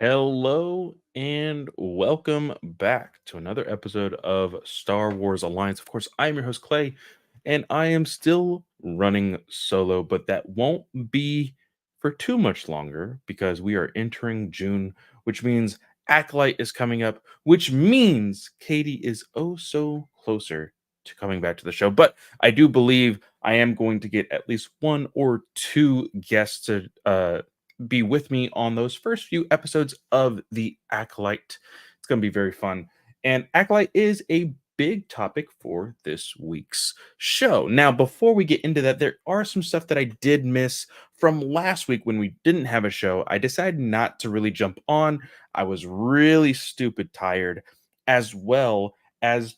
Hello and welcome back to another episode of Star Wars Alliance. Of course, I'm your host, Clay, and I am still running solo, but that won't be for too much longer because we are entering June, which means Acolyte is coming up, which means Katie is oh so closer to coming back to the show. But I do believe I am going to get at least one or two guests to be with me on those first few episodes of The Acolyte. It's going to be very fun. And Acolyte is a big topic for this week's show. Now, before we get into that, there are some stuff that I did miss from last week when we didn't have a show. I decided not to really jump on. I was really stupid tired, as well as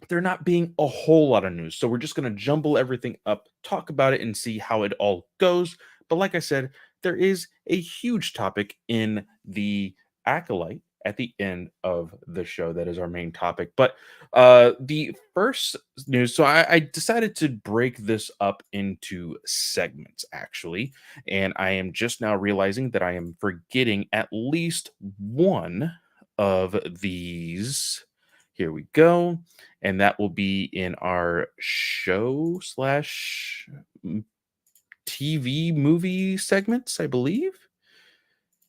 there not being a whole lot of news. So we're just going to jumble everything up, talk about it, and see how it all goes. But like I said, there is a huge topic in the Acolyte at the end of the show that is our main topic. But the first news, so I decided to break this up into segments actually. And I am just now realizing that I am forgetting at least one of these. Here we go, and that will be in our show slash TV movie segments, I believe.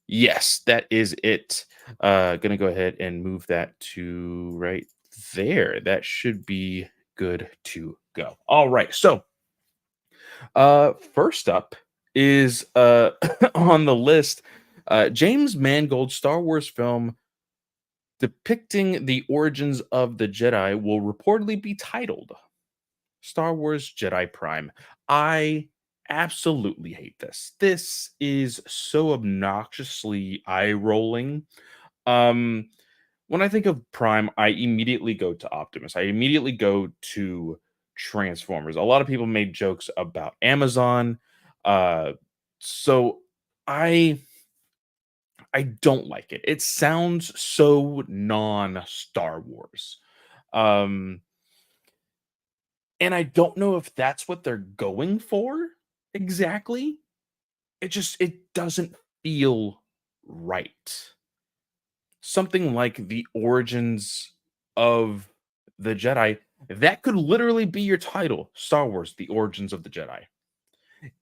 Yes, that is it. Gonna go ahead and move that to right there. That should be good to go. All right. So, first up is on the list, James Mangold's Star Wars film depicting the origins of the Jedi will reportedly be titled Star Wars Jedi Prime. I absolutely hate this. This is so obnoxiously eye rolling. Um, when I think of Prime, I immediately go to Optimus. I immediately go to Transformers. A lot of people made jokes about Amazon. So I I don't like it. It sounds so non Star Wars. Um, and I don't know if that's what they're going for exactly. It doesn't feel right. Something like the origins of the Jedi, that could literally be your title, Star Wars: The Origins of the Jedi.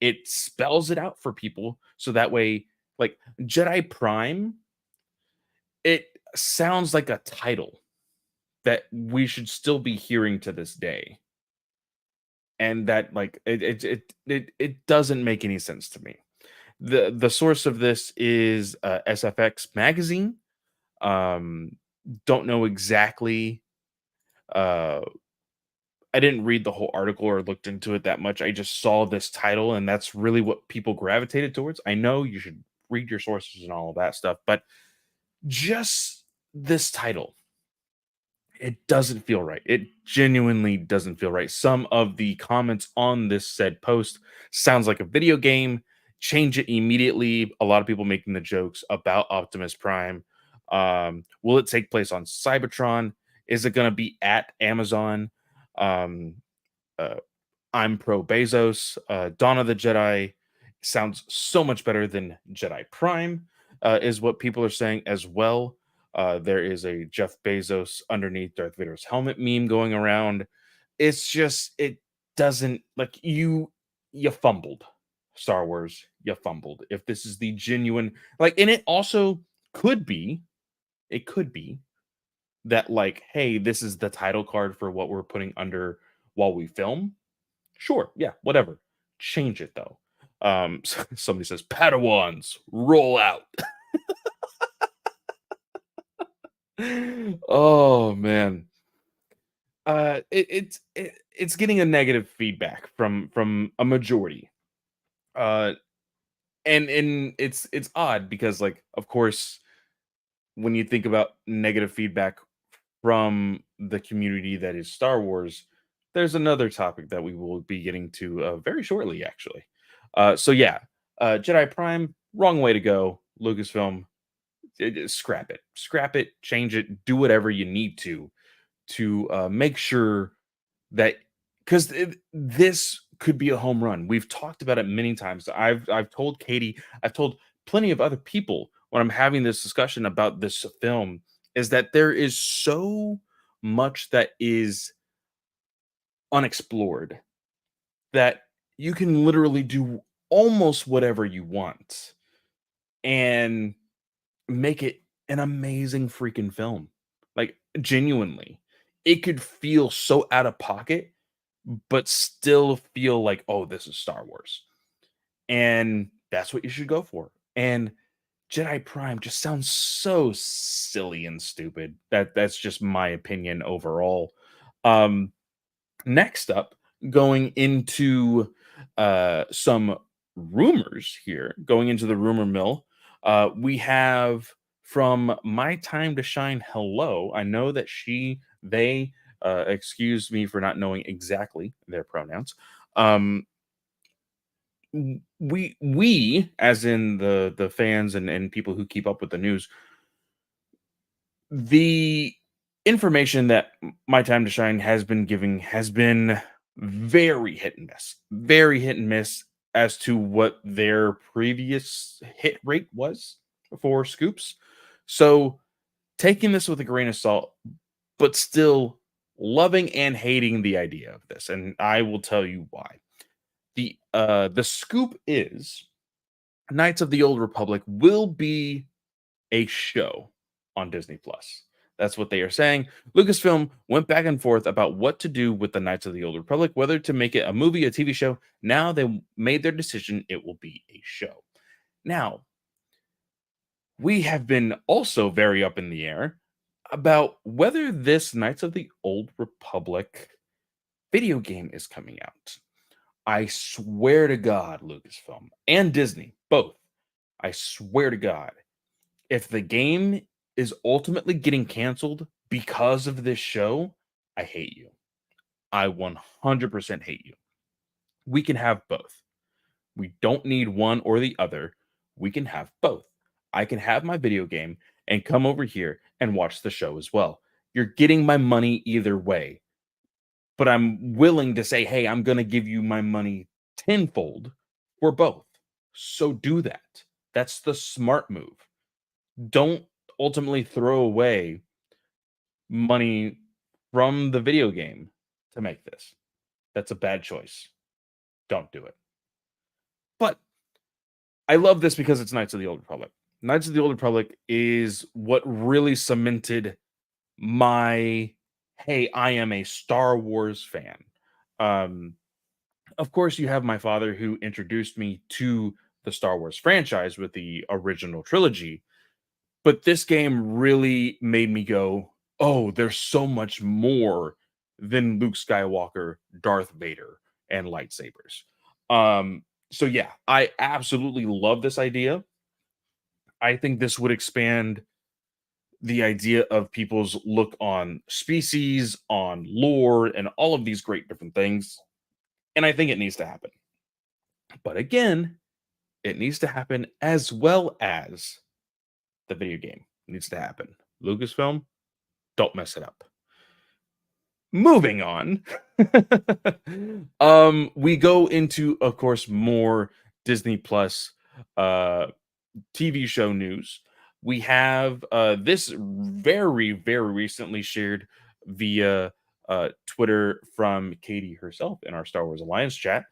It spells it out for people so that way, like Jedi Prime, it sounds like a title that we should still be hearing to this day. And that like it doesn't make any sense to me. The source of this is SFX magazine. Um don't know exactly, uh I didn't read the whole article or looked into it that much. I just saw this title and that's really what people gravitated towards. I know you should read your sources and all of that stuff, but just this title, it doesn't feel right. It genuinely doesn't feel right. Some of the comments on this said post sounds like a video game. Change it immediately. A lot of people making the jokes about Optimus Prime. Will it take place on Cybertron? Is it going to be at Amazon? Um, uh, I'm pro Bezos. Dawn of the Jedi sounds so much better than Jedi Prime, is what people are saying as well. There is a Jeff Bezos underneath Darth Vader's helmet meme going around. It's just it doesn't like you fumbled. Star Wars, you fumbled. If this is the genuine like, and it also could be, it could be that like, hey, this is the title card for what we're putting under while we film. Sure, yeah, whatever. Change it though. Somebody says Padawans roll out. Oh man, it's getting a negative feedback from a majority. Uh, and it's odd because like of course when you think about negative feedback from the community that is Star Wars, there's another topic that we will be getting to very shortly, actually. So yeah, Jedi Prime, wrong way to go. Lucasfilm, scrap it, change it, do whatever you need to make sure that because this could be a home run. We've talked about it many times. I've told Katie, I've told plenty of other people when I'm having this discussion about this film is that there is so much that is unexplored that you can literally do almost whatever you want and make it an amazing freaking film. Like, genuinely, it could feel so out of pocket, but still feel like, oh, this is Star Wars. And that's what you should go for. And Jedi Prime just sounds so silly and stupid. That's just my opinion overall. Um, Next up, going into some rumors here, going into the rumor mill, we have from My Time to Shine Hello. I know that they, excuse me for not knowing exactly their pronouns. Um, we, as in the fans and people who keep up with the news, the information that My Time to Shine has been giving has been very hit and miss as to what their previous hit rate was for scoops. So taking this with a grain of salt, but still loving and hating the idea of this, and I will tell you why. The scoop is Knights of the Old Republic will be a show on Disney Plus. That's what they are saying. Lucasfilm went back and forth about what to do with the Knights of the Old Republic, whether to make it a movie, a TV show. Now they made their decision. It will be a show. Now, we have been also very up in the air about whether this Knights of the Old Republic video game is coming out. I swear to God, Lucasfilm and Disney, both. I swear to God, if the game is ultimately getting canceled because of this show, I hate you. I 100% hate you. We can have both. We don't need one or the other. We can have both. I can have my video game and come over here and watch the show as well. You're getting my money either way, but I'm willing to say, hey, I'm going to give you my money tenfold for both. So do that. That's the smart move. Don't ultimately throw away money from the video game to make this. That's a bad choice. Don't do it. But I love this because it's Knights of the Old Republic. Knights of the Old Republic is what really cemented my hey, I am a Star Wars fan. Um, of course, you have my father who introduced me to the Star Wars franchise with the original trilogy. But this game really made me go, "Oh, there's so much more than Luke Skywalker, Darth Vader, and lightsabers." So yeah, I absolutely love this idea. I think this would expand the idea of people's look on species, on lore, and all of these great different things. And I think it needs to happen. But again, it needs to happen as well as the video game needs to happen. Lucasfilm, don't mess it up. Moving on. We go into, of course, more Disney Plus uh TV show news. We have this very recently shared via Twitter from Katie herself in our Star Wars Alliance chat.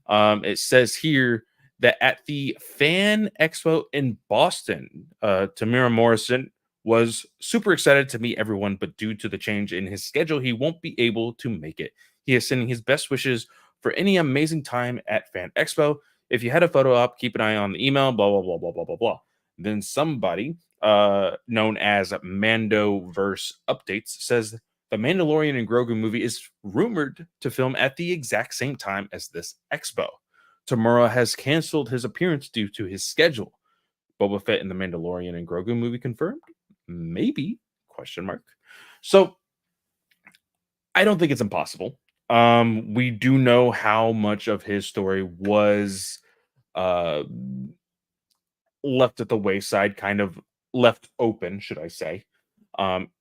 It says here that at the Fan Expo in Boston, Tamira Morrison was super excited to meet everyone, but due to the change in his schedule, he won't be able to make it. He is sending his best wishes for any amazing time at Fan Expo. If you had a photo op, keep an eye on the email, blah, blah, blah, blah, blah, blah, blah. Then somebody known as Mando Verse Updates says the Mandalorian and Grogu movie is rumored to film at the exact same time as this expo. Tamura has canceled his appearance due to his schedule. Boba Fett and the Mandalorian and Grogu movie confirmed? Maybe? Question mark. So I don't think it's impossible. We do know how much of his story was uh left at the wayside, kind of left open, should I say,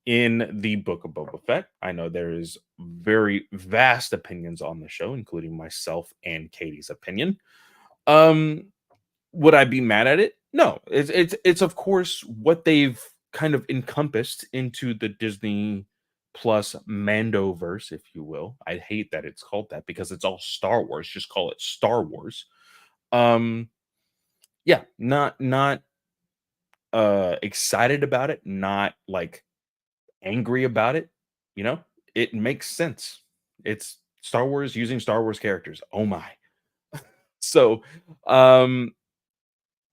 in the Book of Boba Fett. I know there is very vast opinions on the show, including myself and Katie's opinion. Um, would I be mad at it? No, it's of course what they've kind of encompassed into the Disney Plus Mandoverse, if you will. I hate that it's called that because it's all Star Wars. Just call it Star Wars. Um, yeah, not excited about it, not like angry about it. You know, it makes sense. It's Star Wars using Star Wars characters. Oh my. So, um,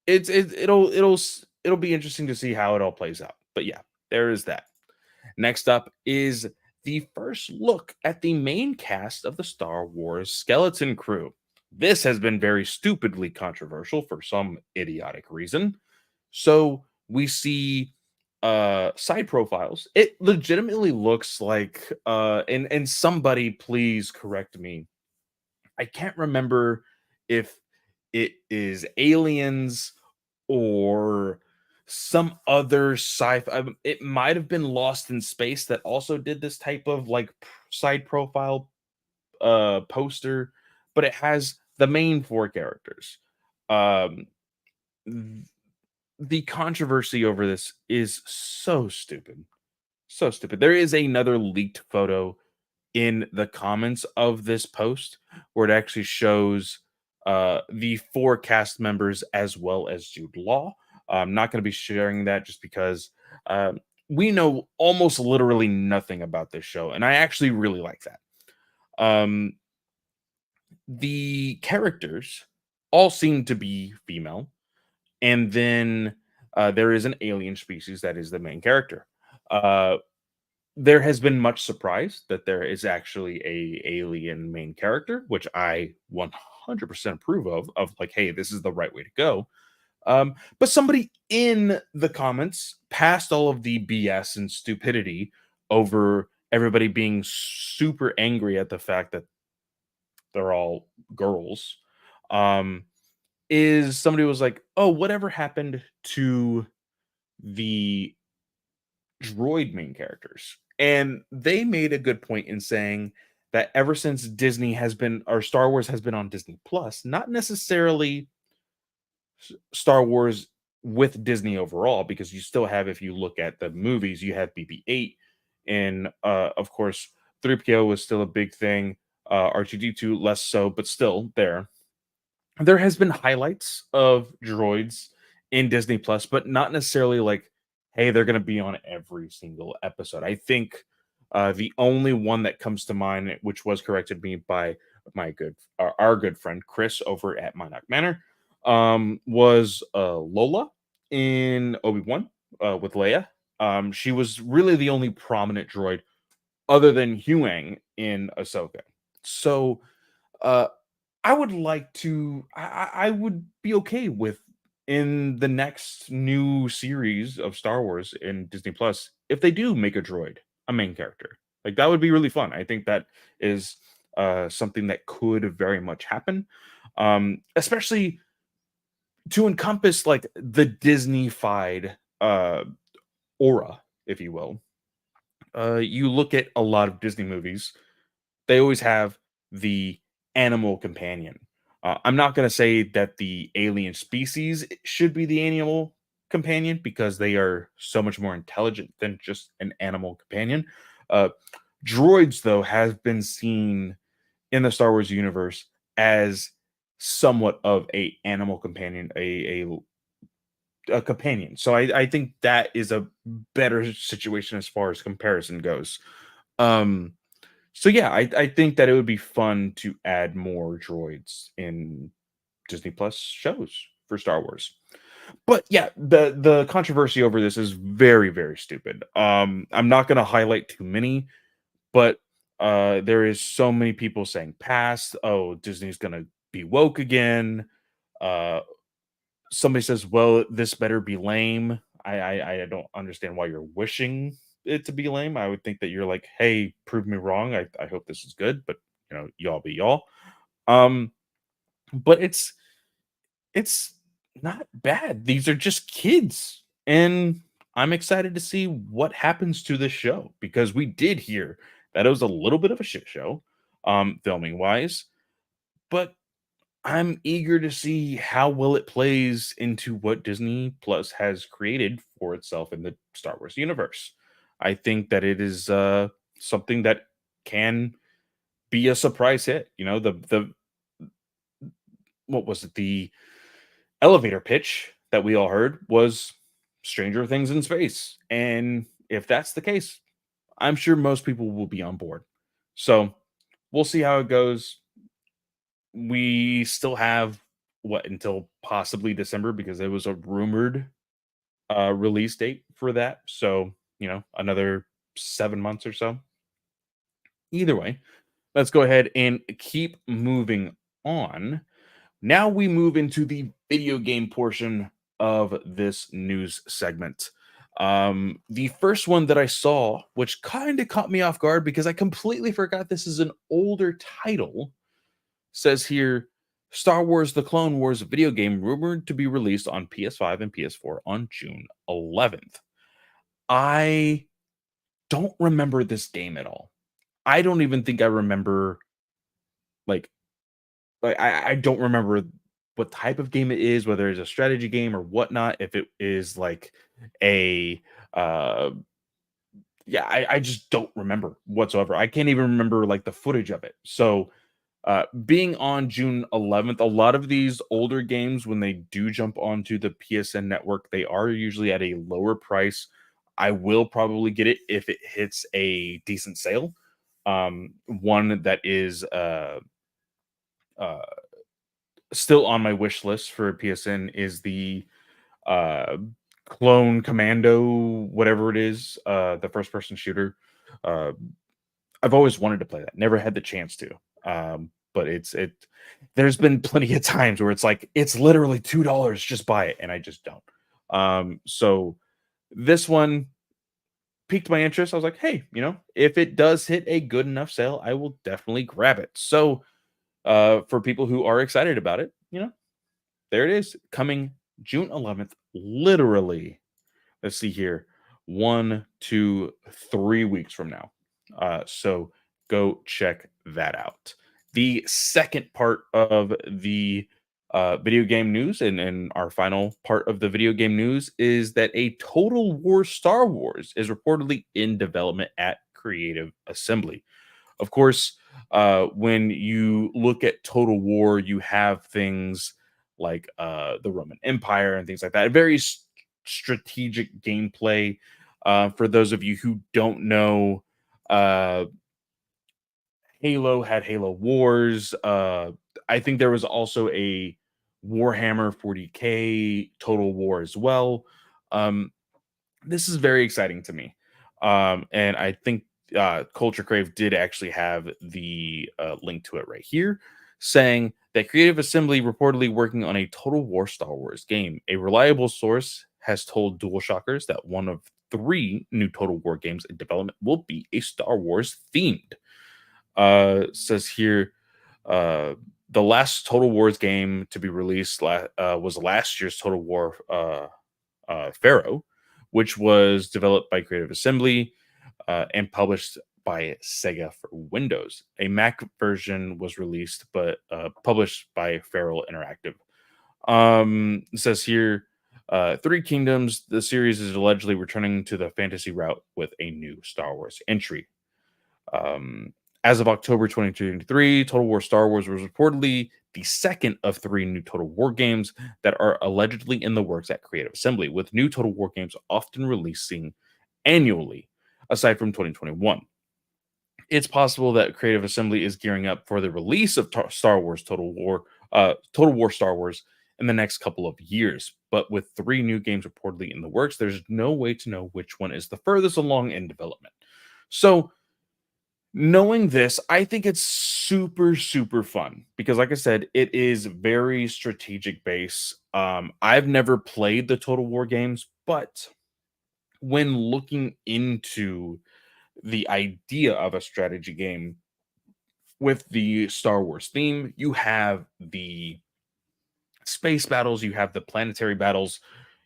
it'll be interesting to see how it all plays out. But yeah, there is that. Next up is the first look at the main cast of the Star Wars Skeleton Crew. This has been very stupidly controversial for some idiotic reason. So we see side profiles. It legitimately looks like and somebody please correct me. I can't remember if it is aliens or some other sci-fi. It might have been Lost in Space that also did this type of like side profile poster, but it has the main four characters. Um th- the controversy over this is so stupid. So stupid. There is another leaked photo in the comments of this post where it actually shows the four cast members as well as Jude Law. I'm not going to be sharing that just because we know almost literally nothing about this show, and I actually really like that. Um, the characters all seem to be female, and then there is an alien species that is the main character. Uh, there has been much surprise that there is actually a alien main character, which I 100% approve of like, hey, this is the right way to go. But somebody in the comments passed all of the BS and stupidity over everybody being super angry at the fact that they're all girls. Um, is somebody was like, oh, whatever happened to the droid main characters. And they made a good point in saying that ever since Disney has been or Star Wars has been on Disney Plus, not necessarily Star Wars with Disney overall, because you still have, if you look at the movies, you have BB-8, and of course, 3PO was still a big thing. R2D2 less so, but still there has been highlights of droids in Disney Plus, but not necessarily like, hey, they're going to be on every single episode. I think the only one that comes to mind, which was corrected me by our good friend Chris over at Monarch Manor, was Lola in Obi-Wan with Leia. She was really the only prominent droid other than Huang in Ahsoka. So uh, I would like to. I would be okay with in the next new series of Star Wars in Disney Plus if they do make a droid a main character. Like that would be really fun. I think that is something that could very much happen, especially to encompass like the Disney-fied aura, if you will. You look at a lot of Disney movies, they always have the animal companion. I'm not going to say that the alien species should be the animal companion because they are so much more intelligent than just an animal companion. Uh, droids, though, have been seen in the Star Wars universe as somewhat of a animal companion, a companion. So I think that is a better situation as far as comparison goes. Um, so yeah, I think that it would be fun to add more droids in Disney Plus shows for Star Wars. But yeah, the controversy over this is very, very stupid. I'm not gonna highlight too many, but there is so many people saying pass. Oh, Disney's gonna be woke again. Uh somebody says, well, this better be lame. I don't understand why you're wishing it to be lame. I would think that you're like, hey, prove me wrong. I hope this is good, but y'all be y'all. Um, but it's not bad. These are just kids. And I'm excited to see what happens to this show because we did hear that it was a little bit of a shit show, filming wise. But I'm eager to see how well it plays into what Disney Plus has created for itself in the Star Wars universe. I think that it is something that can be a surprise hit. You know, the what was it? The elevator pitch that we all heard was Stranger Things in space. And if that's the case, I'm sure most people will be on board. So we'll see how it goes. We still have what until possibly December because it was a rumored release date for that. So, another 7 months or so. Either way, let's go ahead and keep moving on. Now we move into the video game portion of this news segment. The first one that I saw, which kind of caught me off guard because I completely forgot this is an older title, says here Star Wars The Clone Wars video game rumored to be released on PS5 and PS4 on June 11th. I don't remember this game at all. I don't even think I remember like I don't remember what type of game it is, whether it's a strategy game or whatnot. If it is like a uh yeah, I just don't remember whatsoever. I can't even remember like the footage of it. So being on June 11th, a lot of these older games, when they do jump onto the PSN network, they are usually at a lower price. I will probably get it if it hits a decent sale. One that is uh, still on my wish list for PSN is the uh, Clone Commando, whatever it is, the first person shooter. Uh, I've always wanted to play that, never had the chance to. But there's been plenty of times where it's like it's literally $2, just buy it, and I just don't. So this one piqued my interest. I was like, hey, if it does hit a good enough sale, I will definitely grab it. So for people who are excited about it, there it is, coming June 11th, literally. Let's see here, 1, 2, 3 weeks from now. So go check that out. The second part of the video game news, and our final part of the video game news, is that a Total War Star Wars is reportedly in development at Creative Assembly. Of course, when you look at Total War, you have things like the Roman Empire and things like that. Very strategic gameplay. For those of you who don't know, uh, Halo had Halo Wars. I think there was also a Warhammer 40K Total War as well. Um, this is very exciting to me. And I think Culture Crave did actually have the link to it right here, saying that Creative Assembly reportedly working on a Total War Star Wars game. A reliable source has told DualShockers that one of 3 new Total War games in development will be a Star Wars themed. Says here, uh, the last Total Wars game to be released was last year's Total War Pharaoh, which was developed by Creative Assembly and published by Sega for Windows. A Mac version was released, but published by Feral Interactive. It says here, Three Kingdoms, the series is allegedly returning to the fantasy route with a new Star Wars entry. Um, as of October 2023, Total War Star Wars was reportedly the second of 3 new Total War games that are allegedly in the works at Creative Assembly, with new Total War games often releasing annually, aside from 2021. It's possible that Creative Assembly is gearing up for the release of Star Wars Total War Star Wars in the next couple of years. But with 3 new games reportedly in the works, there's no way to know which one is the furthest along in development. So knowing this, I think it's super, super fun because, like I said, it is very strategic based. I've never played the Total War games, but when looking into the idea of a strategy game with the Star Wars theme, you have the space battles, you have the planetary battles,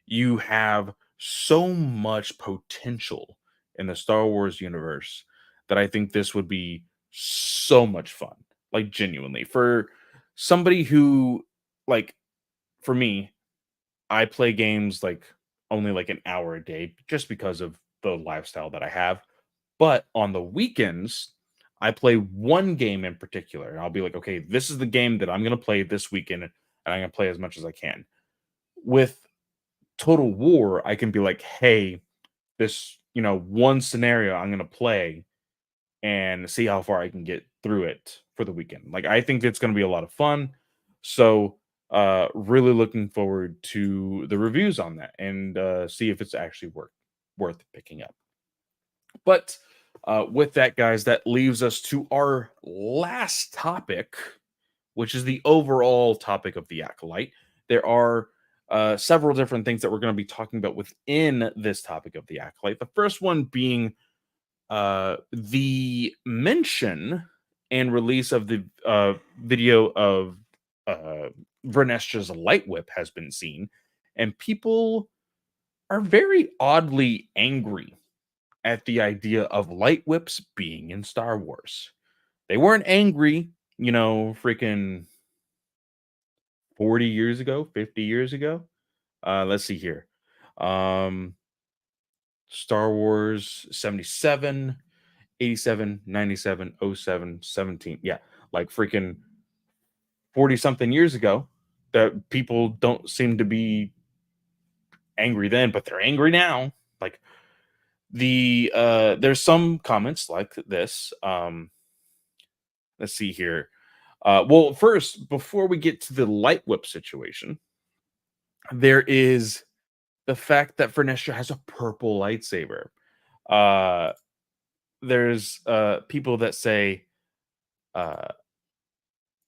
you have so much potential in the Star Wars universe that I think this would be so much fun. Like genuinely. For somebody who, like, for me, I play games like only like an hour a day just because of the lifestyle that I have. But on the weekends, I play one game in particular, and I'll be like, okay, this is the game that I'm going to play this weekend, and I'm going to play as much as I can. With Total War, I can be like, hey, this, one scenario I'm going to play and see how far I can get through it for the weekend. Like, I think it's going to be a lot of fun. So, really looking forward to the reviews on that and see if it's actually worth picking up. But with that, guys, that leaves us to our last topic, which is the overall topic of the acolyte. There are several different things that we're going to be talking about within this topic of the acolyte. The first one being the mention and release of the video of uh, Vernestra's light whip has been seen, and people are very oddly angry at the idea of light whips being in Star Wars. They weren't angry, freaking 40 years ago, 50 years ago. Let's see here. Um, Star Wars 77, 87, 97, oh 07, 17. Yeah, like freaking 40 something years ago that people don't seem to be angry then, but they're angry now. Like there's some comments like this. Let's see here. Well, first, before we get to the light whip situation, there is the fact that Vernestra has a purple lightsaber. Uh, there's people that say uh,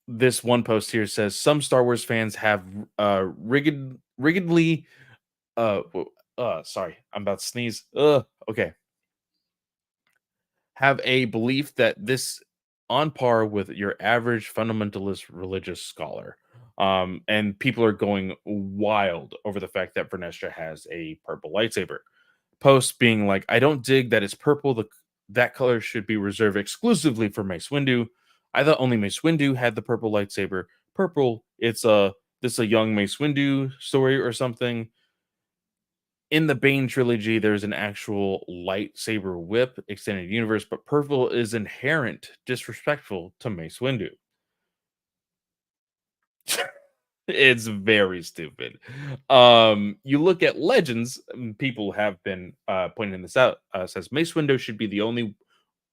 this one post here says some Star Wars fans have riggedly sorry, I'm about to sneeze. Okay. Have a belief that this on par with your average fundamentalist religious scholar. And people are going wild over the fact that Vernestra has a purple lightsaber. Posts being like, I don't dig that it's purple. That color should be reserved exclusively for Mace Windu. I thought only Mace Windu had the purple lightsaber. Purple, it's a young Mace Windu story or something. In the Bane trilogy, there's an actual lightsaber whip extended universe, but purple is inherent disrespectful to Mace Windu. It's very stupid. You look at Legends, people have been pointing this out. Says Mace Windu should be the only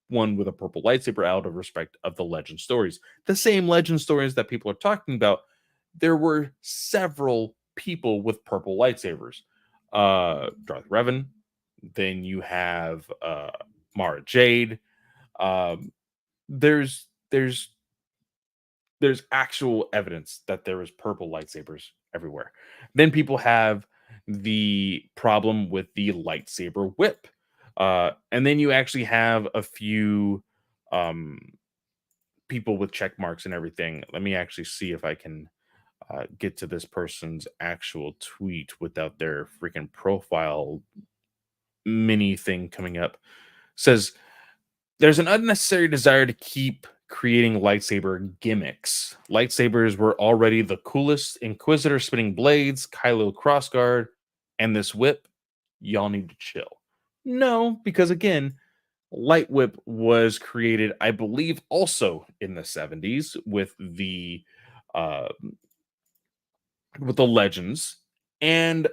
one with a purple lightsaber out of respect of the Legend stories. The same Legend stories that people are talking about, there were several people with purple lightsabers. Darth Revan, then you have Mara Jade. Um, there's there's actual evidence that there is purple lightsabers everywhere. Then people have the problem with the lightsaber whip. And then you actually have a few um, people with check marks and everything. Let me actually see if I can get to this person's actual tweet without their freaking profile mini thing coming up. Says there's an unnecessary desire to keep creating lightsaber gimmicks. Lightsabers were already the coolest. Inquisitor spinning blades, Kylo crossguard, and this whip. Y'all need to chill. No, because again, Light Whip was created, I believe, also in the 70s uh with the legends. And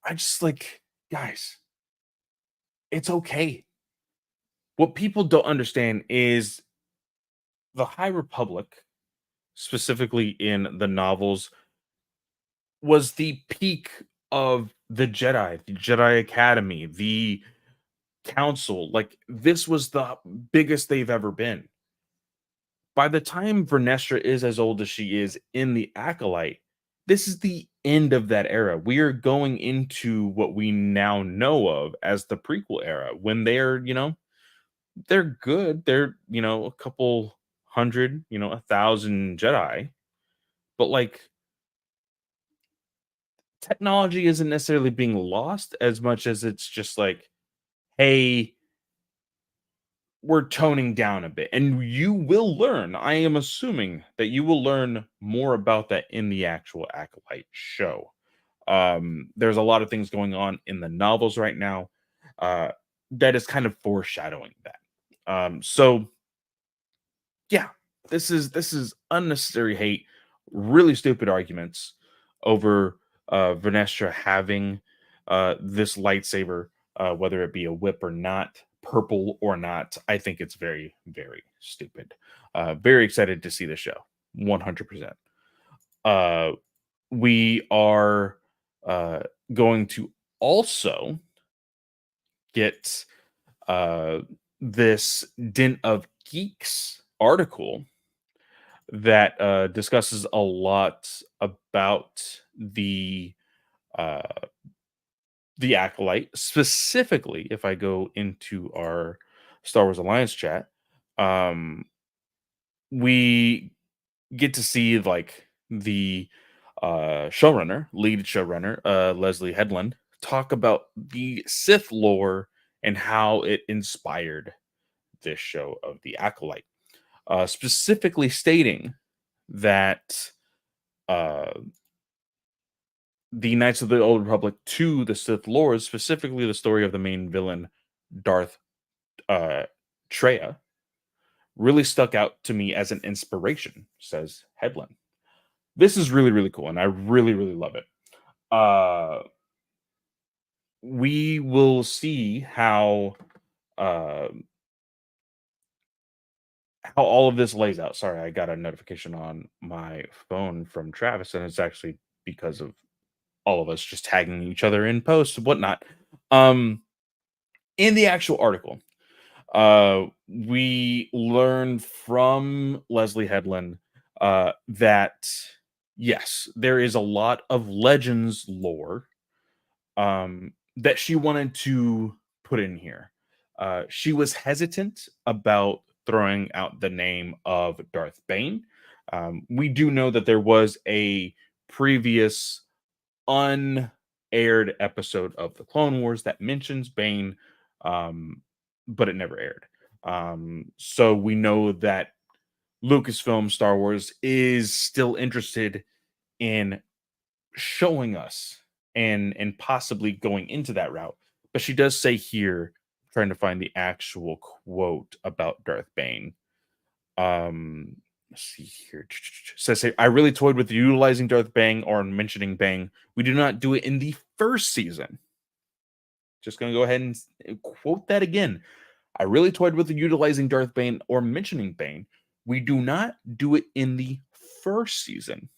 I just like, guys, it's okay. What people don't understand is the High Republic, specifically in the novels, was the peak of the Jedi Academy, the Council. Like, this was the biggest they've ever been. By the time Vernestra is as old as she is in the Acolyte, this is the end of that era. We are going into what we now know of as the prequel era when they're good. They're, a couple hundred, 1,000 Jedi, but like technology isn't necessarily being lost as much as it's just like, hey, we're toning down a bit, and you will learn. I am assuming that you will learn more about that in the actual Acolyte show. There's a lot of things going on in the novels right now uh, that is kind of foreshadowing that. So yeah, this is unnecessary hate, really stupid arguments over Vanestra having this lightsaber, whether it be a whip or not, purple or not. I think it's very, very stupid. Very excited to see the show, 100%. Uh, we are uh, going to also get uh, this Dint of Geeks article that discusses a lot about uh, the acolyte. Specifically, if I go into our Star Wars Alliance chat, um, we get to see like the lead showrunner, Leslie Headland, talk about the Sith lore and how it inspired this show of the acolyte, specifically stating that uh, the Knights of the Old Republic to the Sith Lords, specifically the story of the main villain, Darth uh, Treya, really stuck out to me as an inspiration, says Headland. This is really, really cool, and I really, really love it. Uh, we will see uh, how all of this lays out. Sorry, I got a notification on my phone from Travis, and it's actually because of all of us just tagging each other in posts and whatnot. Um, in the actual article, we learn from Leslie Headland that yes, there is a lot of Legends lore that she wanted to put in here. She was hesitant about throwing out the name of Darth Bane. We do know that there was a previous unaired episode of the Clone Wars that mentions Bane, um, but it never aired. So we know that Lucasfilm Star Wars is still interested in showing us and possibly going into that route. But she does say here, trying to find the actual quote about Darth Bane. Let's see here. Says here, I really toyed with utilizing Darth Bane or mentioning Bane. We do not do it in the first season. Just gonna go ahead and quote that again. I really toyed with utilizing Darth Bane or mentioning Bane. We do not do it in the first season,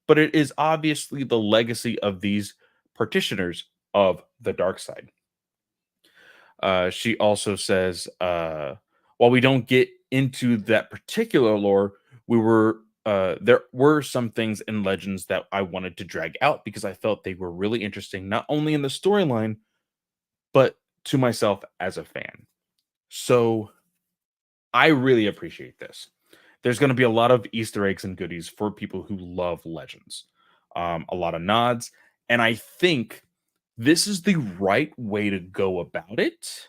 but it is obviously the legacy of these partitioners of the dark side. She also says, while we don't get into that particular lore, there were some things in Legends that I wanted to drag out because I felt they were really interesting, not only in the storyline, but to myself as a fan. So I really appreciate this. There's going to be a lot of Easter eggs and goodies for people who love Legends, a lot of nods. And I think this is the right way to go about it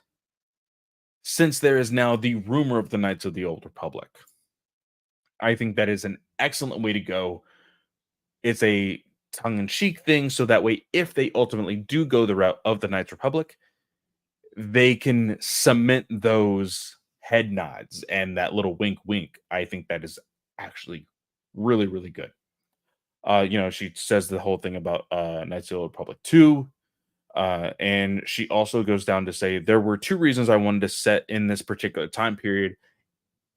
since there is now the rumor of the Knights of the Old Republic. I think that is an excellent way to go. It's a tongue in cheek thing. So that way, if they ultimately do go the route of the Knights Republic, they can cement those head nods and that little wink wink. I think that is actually really, really good. She says the whole thing about Knights of the Old Republic 2. And she also goes down to say there were two reasons I wanted to set in this particular time period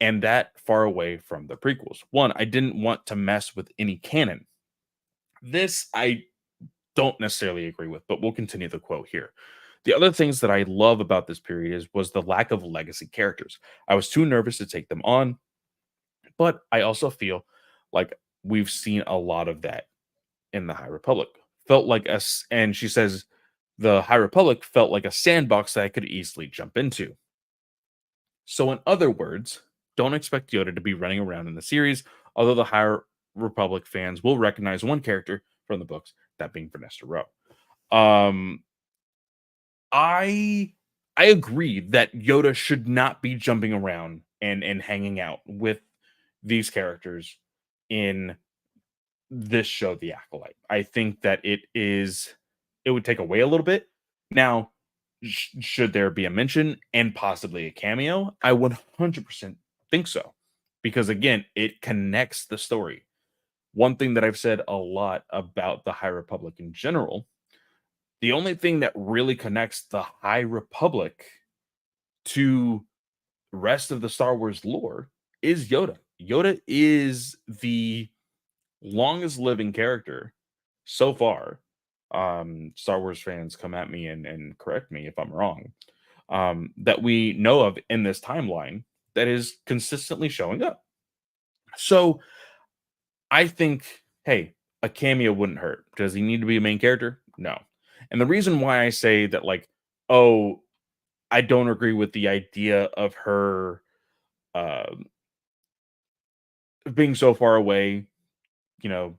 and that far away from the prequels. One, I didn't want to mess with any canon. This I don't necessarily agree with, but we'll continue the quote here. The other things that I love about this period was the lack of legacy characters. I was too nervous to take them on, but I also feel like we've seen a lot of that in the High Republic. Felt like us, and she says the High Republic felt like a sandbox that I could easily jump into. So, in other words, don't expect Yoda to be running around in the series, although the High Republic fans will recognize one character from the books, that being Vanessa Rowe. Um, I I agree that Yoda should not be jumping around and hanging out with these characters in this show, The Acolyte. I think that it would take away a little bit. Now, should there be a mention and possibly a cameo? I 100% think so. Because again, it connects the story. One thing that I've said a lot about the High Republic in general, the only thing that really connects the High Republic to rest of the Star Wars lore is Yoda. Yoda is the longest living character so far. Star Wars fans come at me and correct me if I'm wrong. That we know of in this timeline that is consistently showing up. So I think, hey, a cameo wouldn't hurt. Does he need to be a main character? No. And the reason why I say that, like, oh, I don't agree with the idea of her uh, being so far away, you know,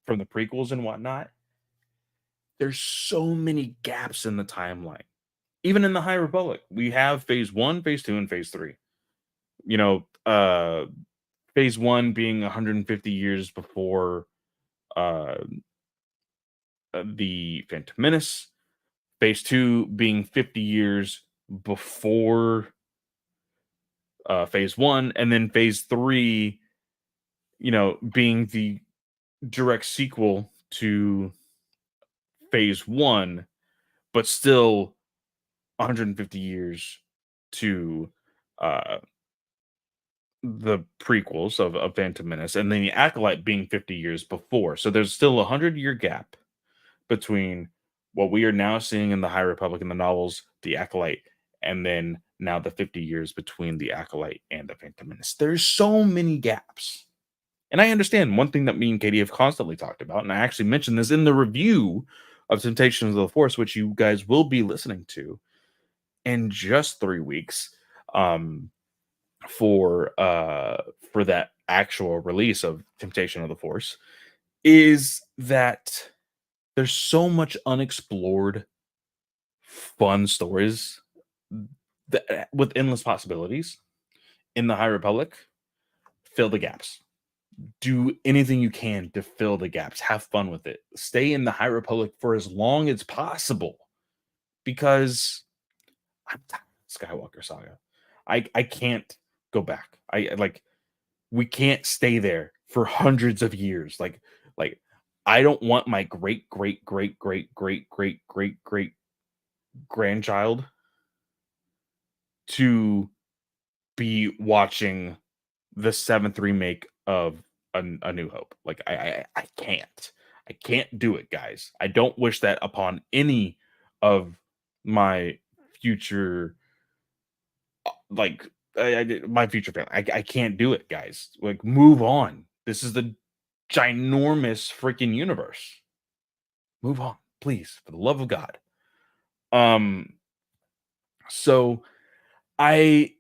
from the prequels and whatnot. There's so many gaps in the timeline. Even in the High Republic, we have phase one, phase two, and phase three. You know, phase one being 150 years before uh, the Phantom Menace, phase two being 50 years before phase one, and then phase three, being the direct sequel to phase one, but still 150 years to uh, the prequels of Phantom Menace, and then the Acolyte being 50 years before. So there's still a 100-year gap between what we are now seeing in the High Republic in the novels, the Acolyte, and then now the 50 years between the Acolyte and the Phantom Menace. There's so many gaps. And I understand one thing that me and Katie have constantly talked about, and I actually mentioned this in the review of Temptations of the Force, which you guys will be listening to in just 3 weeks. For that actual release of Temptation of the Force, is that there's so much unexplored fun stories that, with endless possibilities in the High Republic. Fill the gaps. Do anything you can to fill the gaps. Have fun with it. Stay in the High Republic for as long as possible, because I'm tired of Skywalker Saga. I can't go back. I like we can't stay there for hundreds of years. Like I don't want my great great great great great great great great grandchild to be watching the seventh remake of a New Hope. Like I can't do it, guys. I don't wish that upon any of my future, like my future family. I can't do it, guys. Like, move on. This is the ginormous freaking universe. Move on, please, for the love of God. Um, so I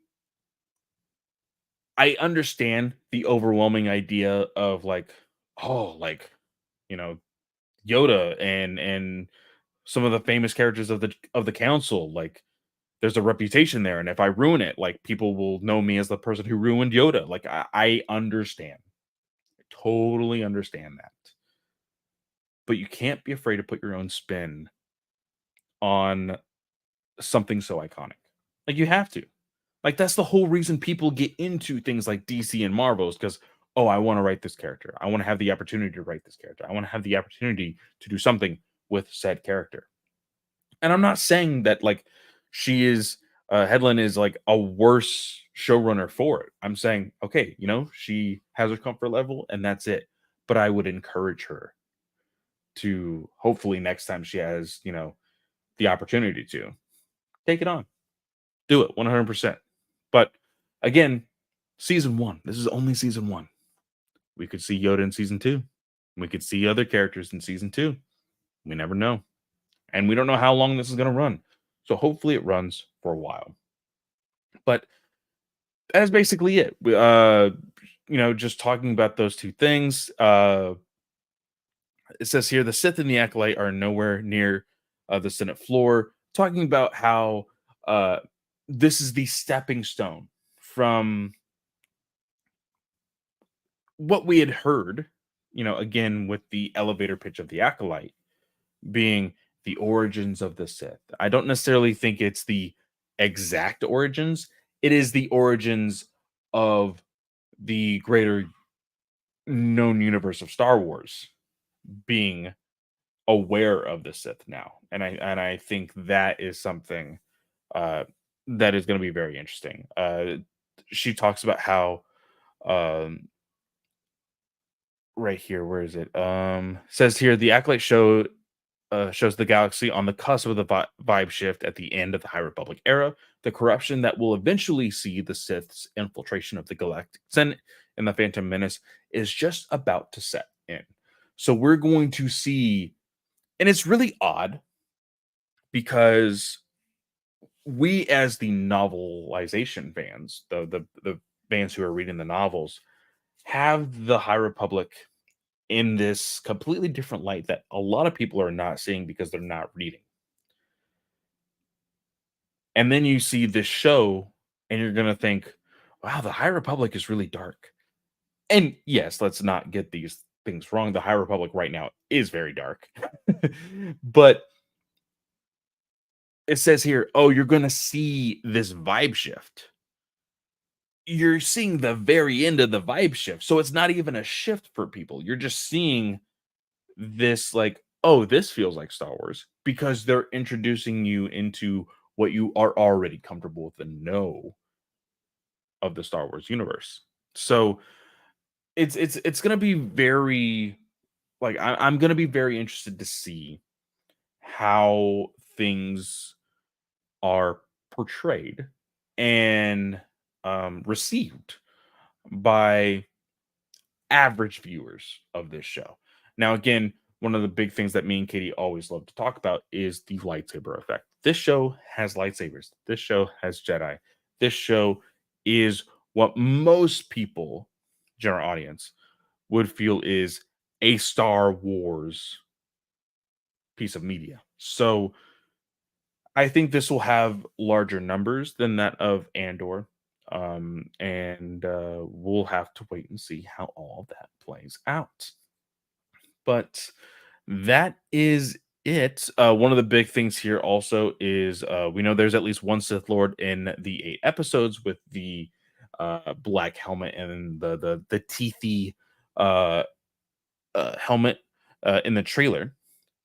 I understand the overwhelming idea of, like, oh, like, you know, Yoda and some of the famous characters of the council, like, there's a reputation there, and if I ruin it, like, people will know me as the person who ruined Yoda. Like, I understand. I totally understand that. But you can't be afraid to put your own spin on something so iconic. Like, you have to. Like, that's the whole reason people get into things like DC and Marvel, is because, oh, I want to write this character. I want to have the opportunity to write this character. I want to have the opportunity to do something with said character. And I'm not saying that, like, she is Headland is like a worse showrunner for it. I'm saying, okay, she has her comfort level and that's it. But I would encourage her to, hopefully next time she has, the opportunity to take it on. Do it 100%. But again, season one. This is only season one. We could see Yoda in season two. We could see other characters in season two. We never know. And we don't know how long this is going to run. So hopefully it runs for a while. But that's basically it. Just talking about those two things. It says here the Sith and the Acolyte are nowhere near the Senate floor, talking about how uh, this is the stepping stone from what we had heard, again with the elevator pitch of the Acolyte being the origins of the Sith. I don't necessarily think it's the exact origins. It is the origins of the greater known universe of Star Wars being aware of the Sith now. And I think that is something uh that is going to be very interesting. She talks about how um right here, where is it? Says here the Acolyte shows the galaxy on the cusp of the vibe shift at the end of the High Republic era, the corruption that will eventually see the Sith's infiltration of the Galactic Senate and the Phantom Menace is just about to set in. So we're going to see, and it's really odd because we, as the novelization fans, the fans who are reading the novels, have the High Republic in this completely different light that a lot of people are not seeing because they're not reading. And then you see this show and you're going to think, wow, the High Republic is really dark. And yes, let's not get these things wrong. The High Republic right now is very dark. But it says here, oh, you're going to see this vibe shift. You're seeing the very end of the vibe shift. So it's not even a shift for people. You're just seeing this, like, oh, this feels like Star Wars because they're introducing you into what you are already comfortable with and know of the Star Wars universe. So it's gonna be very, like, I'm gonna be very interested to see how things are portrayed and received by average viewers of this show. Now, again, one of the big things that me and Katie always love to talk about is the lightsaber effect. This show has lightsabers. This show has Jedi. This show is what most people, general audience, would feel is a Star Wars piece of media. So I think this will have larger numbers than that of Andor. And we'll have to wait and see how all of that plays out. But that is it. One of the big things here also is we know there's at least one Sith Lord in the 8 episodes with the black helmet and the teethy uh, helmet in the trailer,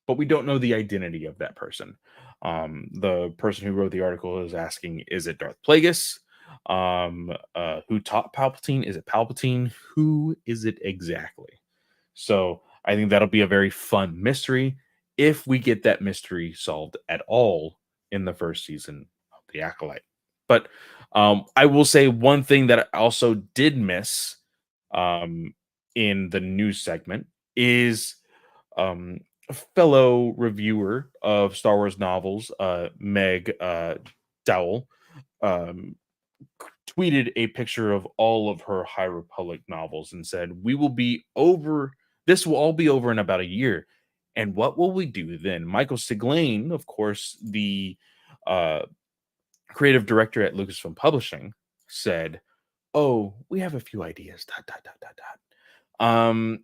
but we don't know the identity of that person. The person who wrote the article is asking, is it Darth Plagueis? Who taught Palpatine? Is it Palpatine? Who is it exactly? So I think that'll be a very fun mystery if we get that mystery solved at all in the first season of The Acolyte. But I will say one thing that I also did miss um, in the news segment is um, a fellow reviewer of Star Wars novels, Meg Dowell, um, tweeted a picture of all of her High Republic novels and said, "We will be over. This will all be over in about a year. And what will we do then?" Michael Siglane, of course, the uh, creative director at Lucasfilm Publishing, said, "Oh, we have a few ideas. Dot dot dot dot dot.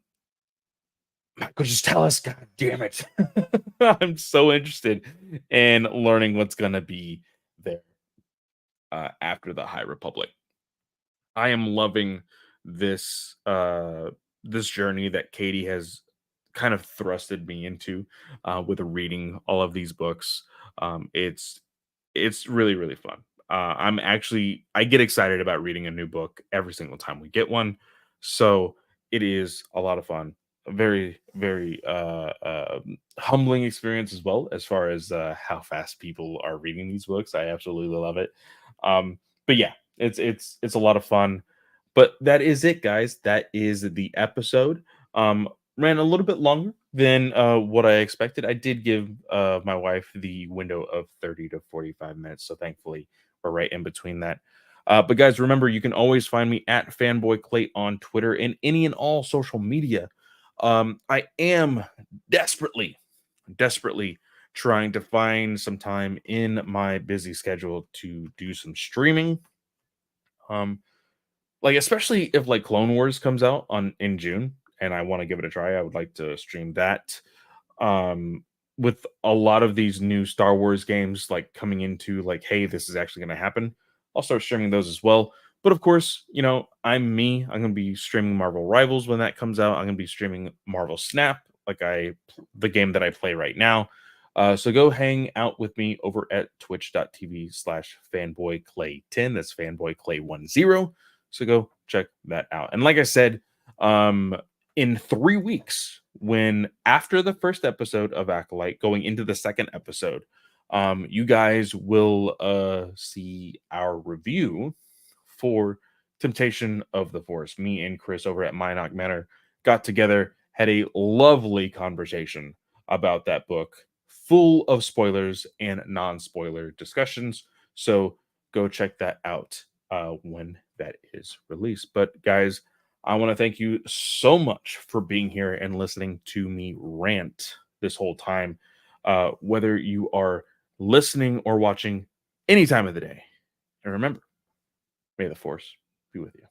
Michael, just tell us. God damn it! I'm so interested in learning what's gonna be there after the High Republic. I am loving this this journey that Katie has kind of thrusted me into with reading all of these books. It's really really fun. I get excited about reading a new book every single time we get one, so it is a lot of fun. A very very humbling experience as well, as far as how fast people are reading these books. I absolutely love it. But yeah, it's a lot of fun. But that is it, guys. That is the episode. Ran a little bit longer than what I expected. I did give my wife the window of 30 to 45 minutes, so thankfully we're right in between that. But guys, remember you can always find me at Fanboy Clay on Twitter and any and all social media. I am desperately trying to find some time in my busy schedule to do some streaming. Um, like especially if like Clone Wars comes out on in June and I want to give it a try, I would like to stream that. um with a lot of these new Star Wars games like coming into like, hey, this is actually going to happen, I'll start streaming those as well. But of course, I'm me. I'm going to be streaming Marvel Rivals when that comes out. I'm going to be streaming Marvel Snap, like the game that I play right now. So go hang out with me over at twitch.tv/fanboyclay10. That's fanboyclay10. So go check that out. And like I said, in 3 weeks, when after the first episode of Acolyte, going into the second episode, you guys will see our review for Temptation of the Force. Me and Chris over at Minot Manor got together, had a lovely conversation about that book, full of spoilers and non-spoiler discussions. So go check that out when that is released. But guys, I want to thank you so much for being here and listening to me rant this whole time. Whether you are listening or watching any time of the day. And remember, may the force be with you.